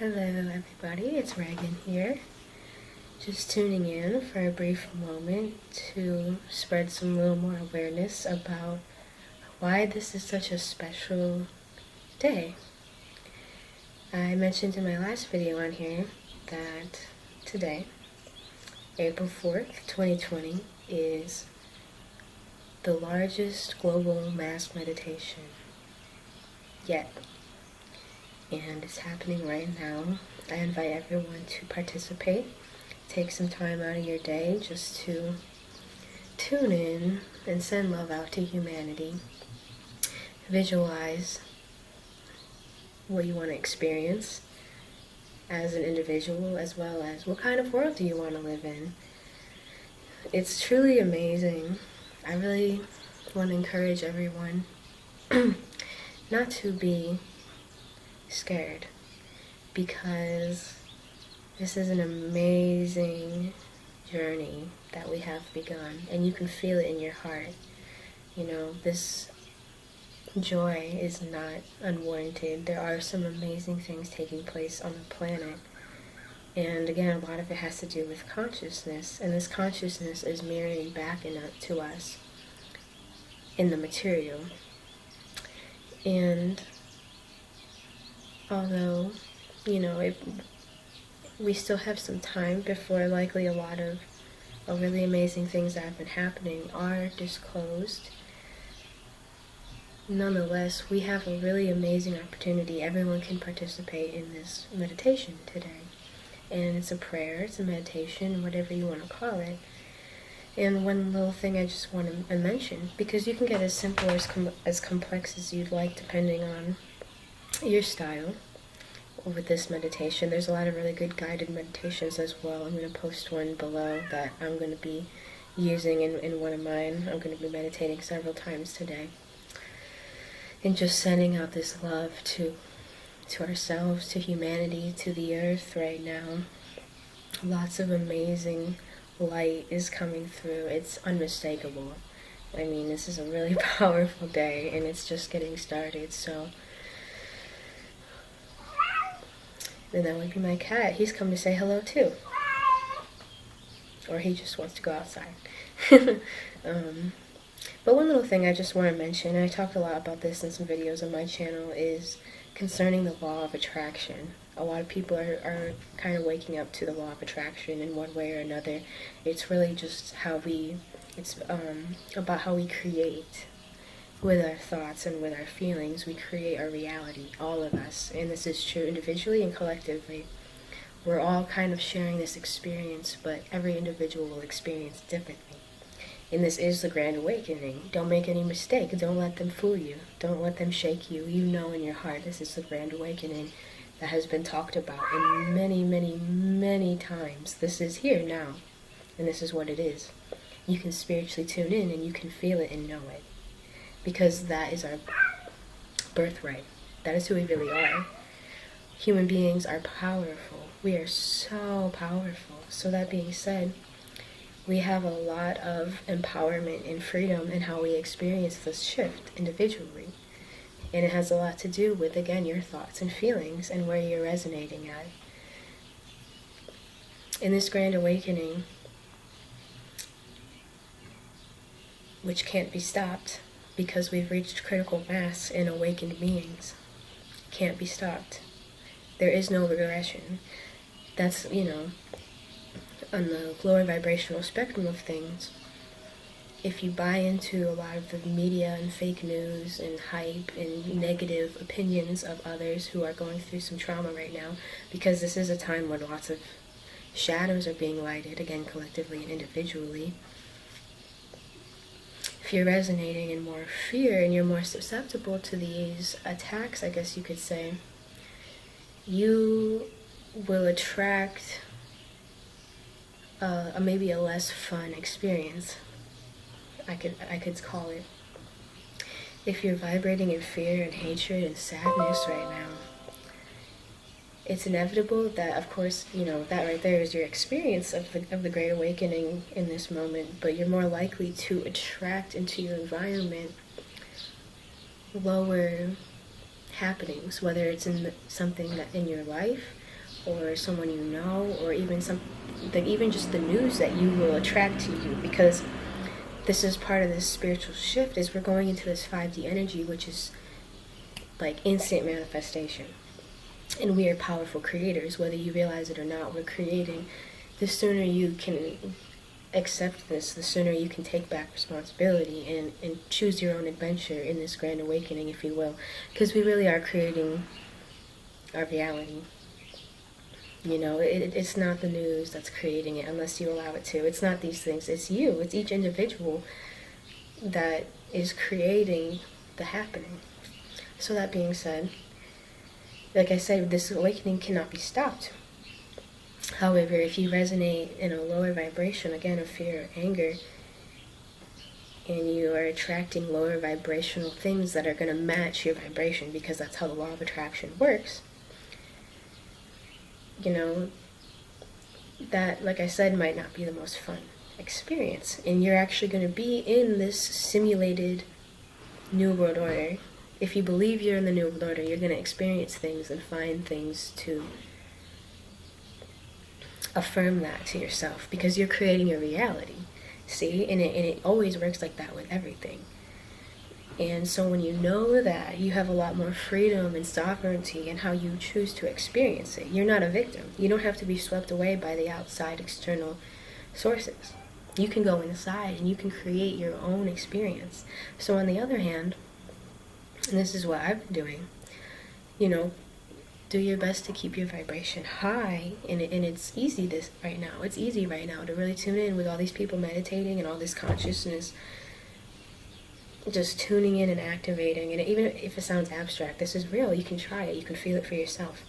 Hello everybody, it's Reagan here. Just tuning in for a brief moment to spread some little more awareness about why this is such a special day. I mentioned in my last video on here that today, April 4th, 2020, is the largest global mass meditation yet. And it's happening right now. I invite everyone to participate. Take some time out of your day just to tune in and send love out to humanity. Visualize what you want to experience as an individual, as well as what kind of world do you want to live in. It's truly amazing. I really want to encourage everyone not to be scared, because this is an amazing journey that we have begun, and you can feel it in your heart. You know, this joy is not unwarranted. There are some amazing things taking place on the planet, and again, a lot of it has to do with consciousness, and this consciousness is mirroring back to us in the material. And although, we still have some time before likely a lot of really amazing things that have been happening are disclosed, nonetheless, we have a really amazing opportunity. Everyone can participate in this meditation today. And it's a prayer, it's a meditation, whatever you want to call it. And one little thing I just want to mention, because you can get as simple or as complex as you'd like depending on your style with this meditation. There's a lot of really good guided meditations as well. I'm going to post one below that I'm going to be using in one of mine. I'm going to be meditating several times today. And just sending out this love to ourselves, to humanity, to the earth right now. Lots of amazing light is coming through. It's unmistakable. I mean, this is a really powerful day, and it's just getting started, so. And that would be my cat. He's come to say hello too. Or he just wants to go outside. But one little thing I just want to mention, and I talked a lot about this in some videos on my channel, is concerning the law of attraction. A lot of people are kind of waking up to the law of attraction in one way or another. It's really just it's about how we create. With our thoughts and with our feelings, we create our reality, all of us. And this is true individually and collectively. We're all kind of sharing this experience, but every individual will experience differently. And this is the Grand Awakening. Don't make any mistake. Don't let them fool you. Don't let them shake you. You know in your heart this is the Grand Awakening that has been talked about in many, many, many times. This is here now. And this is what it is. You can spiritually tune in and you can feel it and know it. Because that is our birthright. That is who we really are. Human beings are powerful. We are so powerful. So that being said, we have a lot of empowerment and freedom in how we experience this shift individually. And it has a lot to do with, again, your thoughts and feelings and where you're resonating at. In this Grand Awakening, which can't be stopped, because we've reached critical mass in awakened beings. Can't be stopped. There is no regression. That's, on the lower vibrational spectrum of things, if you buy into a lot of the media and fake news and hype and negative opinions of others who are going through some trauma right now, because this is a time when lots of shadows are being lighted, again, collectively and individually. If you're resonating in more fear and you're more susceptible to these attacks, I guess you could say, you will attract maybe a less fun experience, I could call it. If you're vibrating in fear and hatred and sadness right now, it's inevitable that, of course, that right there is your experience of the Great Awakening in this moment, but you're more likely to attract into your environment lower happenings, whether it's in something that in your life or someone you know, or even even just the news that you will attract to you, because this is part of this spiritual shift. Is we're going into this 5D energy, which is like instant manifestation, and we are powerful creators, whether you realize it or not. We're creating. The sooner you can accept this, the sooner you can take back responsibility and choose your own adventure in this grand awakening, if you will, because we really are creating our reality. You know, it's not the news that's creating it unless you allow it to. It's not these things. It's you. It's each individual that is creating the happening. So that being said, like I said, this awakening cannot be stopped. However, if you resonate in a lower vibration, again, of fear or anger, and you are attracting lower vibrational things that are going to match your vibration, because that's how the law of attraction works, you know, that, like I said, might not be the most fun experience. And you're actually going to be in this simulated New World Order. If you believe you're in the New World Order, you're going to experience things and find things to affirm that to yourself, because you're creating your reality. See? And it always works like that with everything. And so when you know that, you have a lot more freedom and sovereignty in how you choose to experience it. You're not a victim. You don't have to be swept away by the outside external sources. You can go inside and you can create your own experience. So on the other hand, and this is what I've been doing, you know, do your best to keep your vibration high. And it's easy right now. It's easy right now to really tune in with all these people meditating and all this consciousness just tuning in and activating. And even if it sounds abstract, this is real. You can try it. You can feel it for yourself.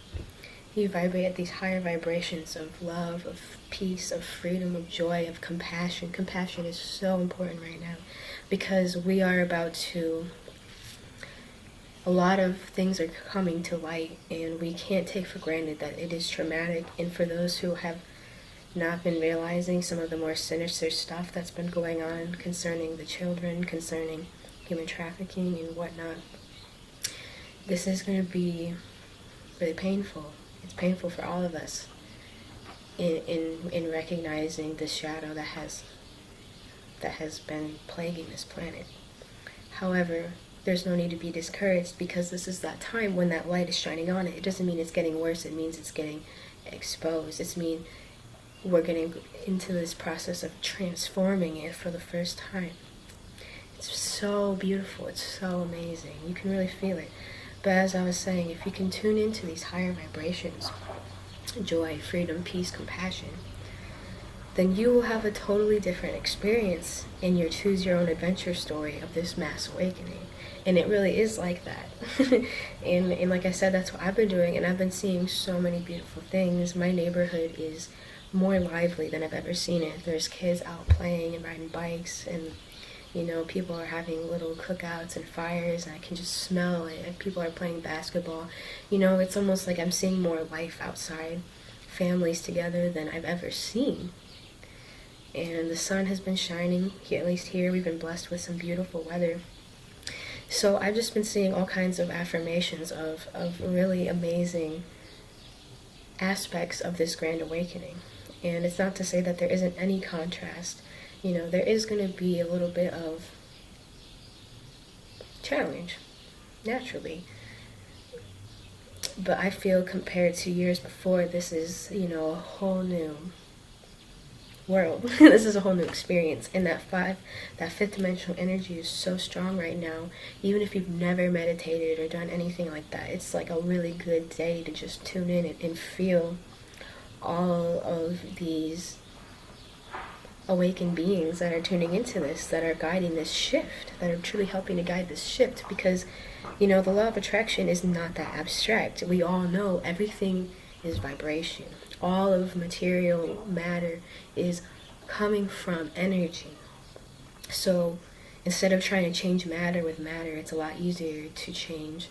You vibrate at these higher vibrations of love, of peace, of freedom, of joy, of compassion. Compassion is so important right now, because we are about to... a lot of things are coming to light, and we can't take for granted that it is traumatic. And for those who have not been realizing some of the more sinister stuff that's been going on concerning the children, concerning human trafficking and whatnot, this is going to be really painful. It's painful for all of us in recognizing the shadow that has been plaguing this planet. However, there's no need to be discouraged, because this is that time when that light is shining on it. It doesn't mean it's getting worse. It means it's getting exposed. It means we're getting into this process of transforming it for the first time. It's so beautiful. It's so amazing. You can really feel it. But as I was saying, if you can tune into these higher vibrations, joy, freedom, peace, compassion, then you will have a totally different experience in your choose your own adventure story of this mass awakening. And it really is like that. and like I said, that's what I've been doing, and I've been seeing so many beautiful things. My neighborhood is more lively than I've ever seen it. There's kids out playing and riding bikes, and you know, people are having little cookouts and fires, and I can just smell it. And people are playing basketball. You know, it's almost like I'm seeing more life outside, families together, than I've ever seen. And the sun has been shining, at least here. We've been blessed with some beautiful weather. So I've just been seeing all kinds of affirmations of really amazing aspects of this grand awakening. And it's not to say that there isn't any contrast. You know, there is going to be a little bit of challenge, naturally. But I feel compared to years before, this is, you know, a whole new world. This is a whole new experience. And that fifth dimensional energy is so strong right now. Even if you've never meditated or done anything like that, it's like a really good day to just tune in and feel all of these awakened beings that are tuning into this, that are guiding this shift, that are truly helping to guide this shift. Because, you know, the law of attraction is not that abstract. We all know everything is vibration. All of material matter is coming from energy. So instead of trying to change matter with matter, it's a lot easier to change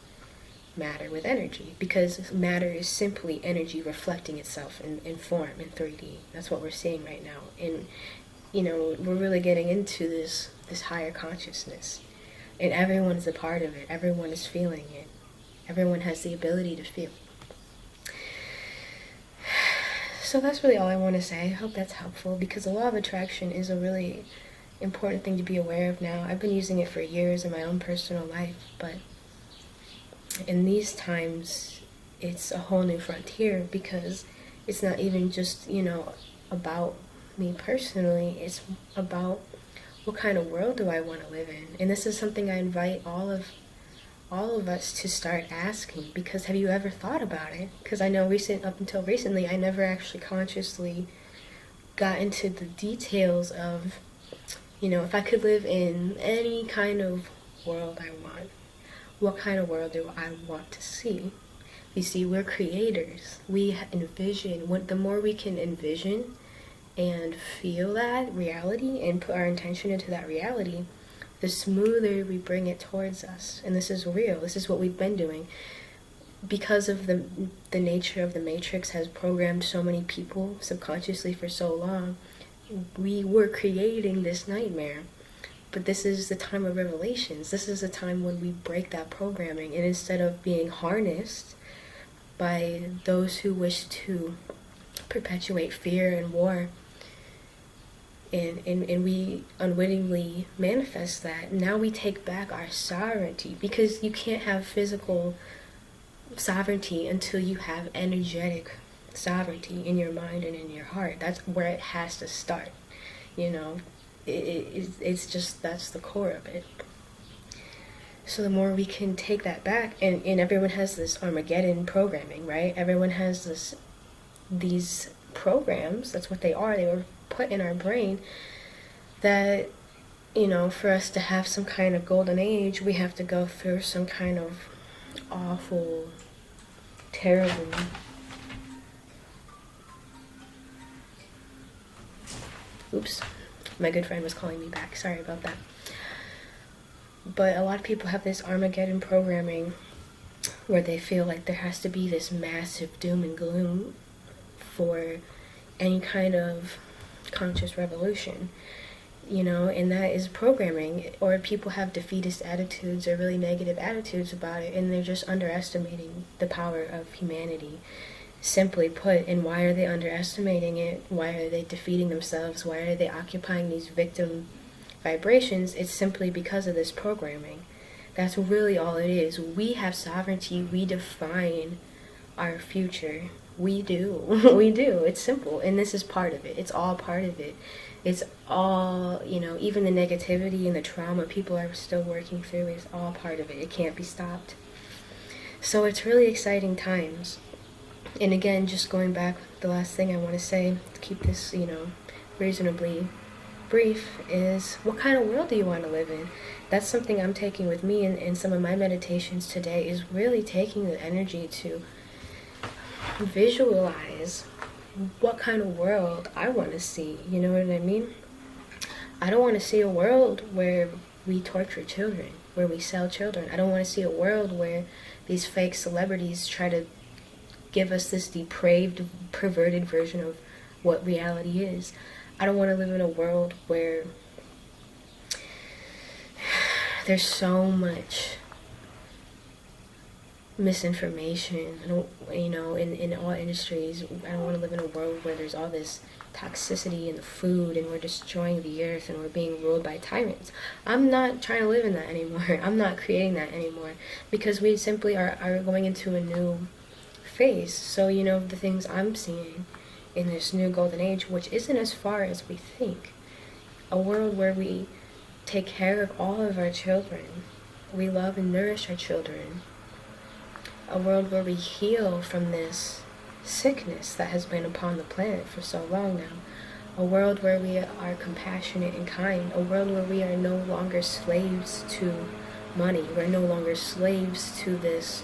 matter with energy, because matter is simply energy reflecting itself in form, in 3D. That's what we're seeing right now. And, you know, we're really getting into this higher consciousness. And everyone is a part of it. Everyone is feeling it. Everyone has the ability to feel. So that's really all I want to say. I hope that's helpful, because the law of attraction is a really important thing to be aware of now. I've been using it for years in my own personal life, but in these times it's a whole new frontier, because it's not even just, about me personally. It's about what kind of world do I want to live in. And this is something I invite all of us to start asking, because have you ever thought about it? Because I know up until recently, I never actually consciously got into the details of, if I could live in any kind of world I want, what kind of world do I want to see? You see, we're creators. We envision. The more we can envision and feel that reality and put our intention into that reality, the smoother we bring it towards us. And this is real. This is what we've been doing. Because of the nature of the Matrix has programmed so many people subconsciously for so long, we were creating this nightmare. But this is the time of revelations. This is the time when we break that programming. And instead of being harnessed by those who wish to perpetuate fear and war, and we unwittingly manifest that, now we take back our sovereignty. Because you can't have physical sovereignty until you have energetic sovereignty in your mind and in your heart. That's where it has to start. It's just, that's the core of it. So the more we can take that back, and everyone has this Armageddon programming, right? Everyone has these programs. That's what they are. They were put in our brain that, for us to have some kind of golden age, we have to go through some kind of awful, terrible, oops, my good friend was calling me back, sorry about that. But a lot of people have this Armageddon programming where they feel like there has to be this massive doom and gloom for any kind of conscious revolution, and that is programming. Or people have defeatist attitudes or really negative attitudes about it, and they're just underestimating the power of humanity, simply put. And why are they underestimating it? Why are they defeating themselves? Why are they occupying these victim vibrations? It's simply because of this programming. That's really all it is. We have sovereignty. We define our future. We do. We do. It's simple. And this is part of it. It's all part of it. It's all, even the negativity and the trauma people are still working through is all part of it. It can't be stopped. So it's really exciting times. And again, just going back, the last thing I want to say, to keep this, reasonably brief, is what kind of world do you want to live in? That's something I'm taking with me in some of my meditations today, is really taking the energy to visualize what kind of world I want to see. You know what I mean? I don't want to see a world where we torture children, where we sell children. I don't want to see a world where these fake celebrities try to give us this depraved, perverted version of what reality is. I don't want to live in a world where there's so much misinformation, in all industries. I don't want to live in a world where there's all this toxicity in the food and we're destroying the earth and we're being ruled by tyrants. I'm not trying to live in that anymore. I'm not creating that anymore, because we simply are going into a new phase. So, the things I'm seeing in this new golden age, which isn't as far as we think, a world where we take care of all of our children, we love and nourish our children, a world where we heal from this sickness that has been upon the planet for so long now, a world where we are compassionate and kind, a world where we are no longer slaves to money, we're no longer slaves to this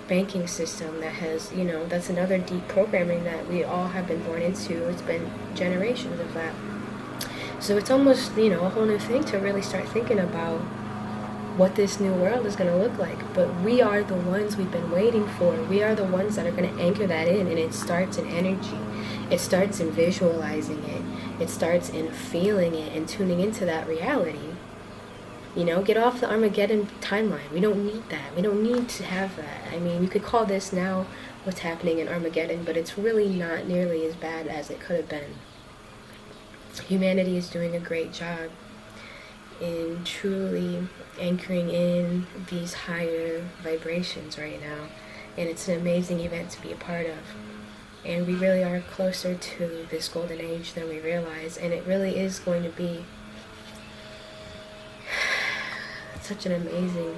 banking system that has, that's another deep programming that we all have been born into. It's been generations of that. So it's almost, a whole new thing to really start thinking about what this new world is going to look like. But we are the ones we've been waiting for. We are the ones that are going to anchor that in, and it starts in energy. It starts in visualizing it. It starts in feeling it and tuning into that reality. You know, get off the Armageddon timeline. We don't need that. We don't need to have that. I mean, you could call this now what's happening in Armageddon, but it's really not nearly as bad as it could have been. Humanity is doing a great job in truly anchoring in these higher vibrations right now, and it's an amazing event to be a part of. And we really are closer to this golden age than we realize, and it really is going to be such an amazing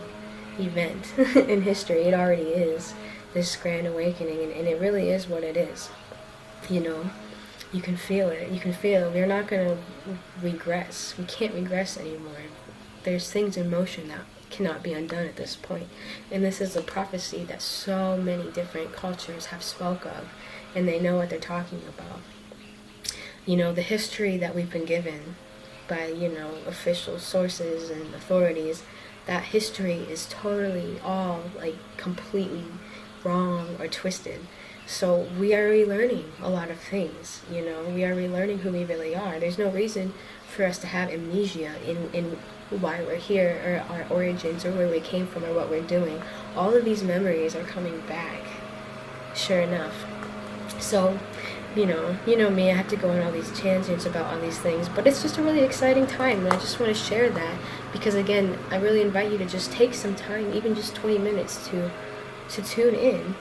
event in history. It already is, this grand awakening, and it really is what it is. You know, you can feel it. You can feel it. We're not going to regress. We can't regress anymore. There's things in motion that cannot be undone at this point. And this is a prophecy that so many different cultures have spoke of, and they know what they're talking about. You know, the history that we've been given by, you know, official sources and authorities, that history is totally all, like, completely wrong or twisted. So we are relearning a lot of things, you know. We are relearning who we really are. There's no reason for us to have amnesia in why we're here, or our origins, or where we came from, or what we're doing. All of these memories are coming back, sure enough. So, you know me, I have to go on all these tangents about all these things, but it's just a really exciting time, and I just want to share that, because again, I really invite you to just take some time, even just 20 minutes, to tune in,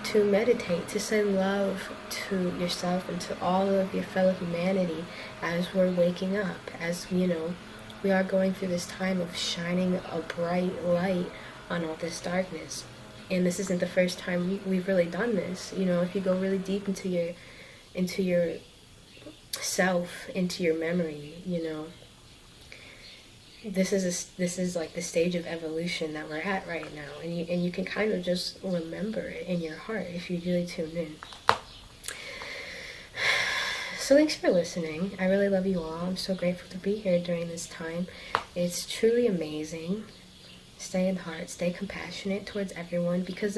to meditate, to send love to yourself and to all of your fellow humanity as we're waking up, as, you know, we are going through this time of shining a bright light on all this darkness. And this isn't the first time we've really done this. You know, if you go really deep into your self, into your memory, you know, this is like the stage of evolution that we're at right now, and you can kind of just remember it in your heart if you really tune in. So thanks for listening. I really love you all. I'm so grateful to be here during this time. It's truly amazing. Stay in the heart, stay compassionate towards everyone, because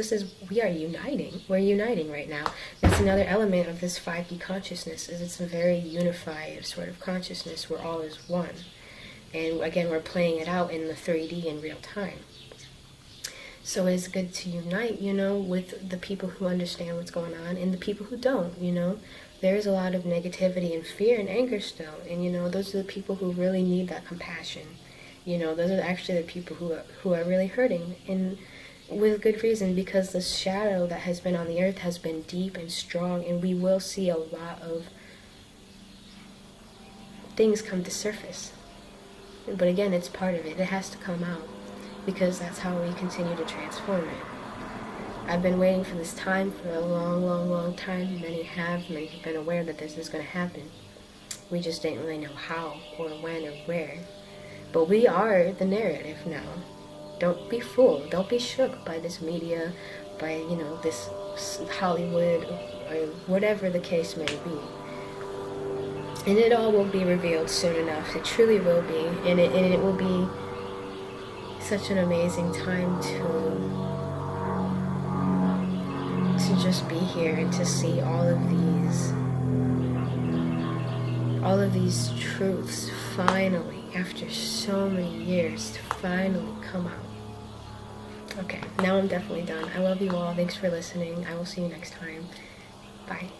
we are uniting. We're uniting right now. That's another element of this 5D consciousness, is it's a very unified sort of consciousness where all is one. And again, we're playing it out in the 3D in real time. So it's good to unite, you know, with the people who understand what's going on and the people who don't, you know. There is a lot of negativity and fear and anger still. And, you know, those are the people who really need that compassion. You know, those are actually the people who are really hurting. And with good reason, because the shadow that has been on the earth has been deep and strong. And we will see a lot of things come to surface. But again, it's part of it. It has to come out, because that's how we continue to transform it. I've been waiting for this time for a long, long, long time. Many have been aware that this is going to happen. We just didn't really know how or when or where. But we are the narrative now. Don't be fooled. Don't be shook by this media, by, you know, this Hollywood, or whatever the case may be. And it all will be revealed soon enough. It truly will be. And it will be such an amazing time to just be here and to see all of these truths finally, after so many years, to finally come out. Okay, now I'm definitely done. I love you all. Thanks for listening. I will see you next time. Bye.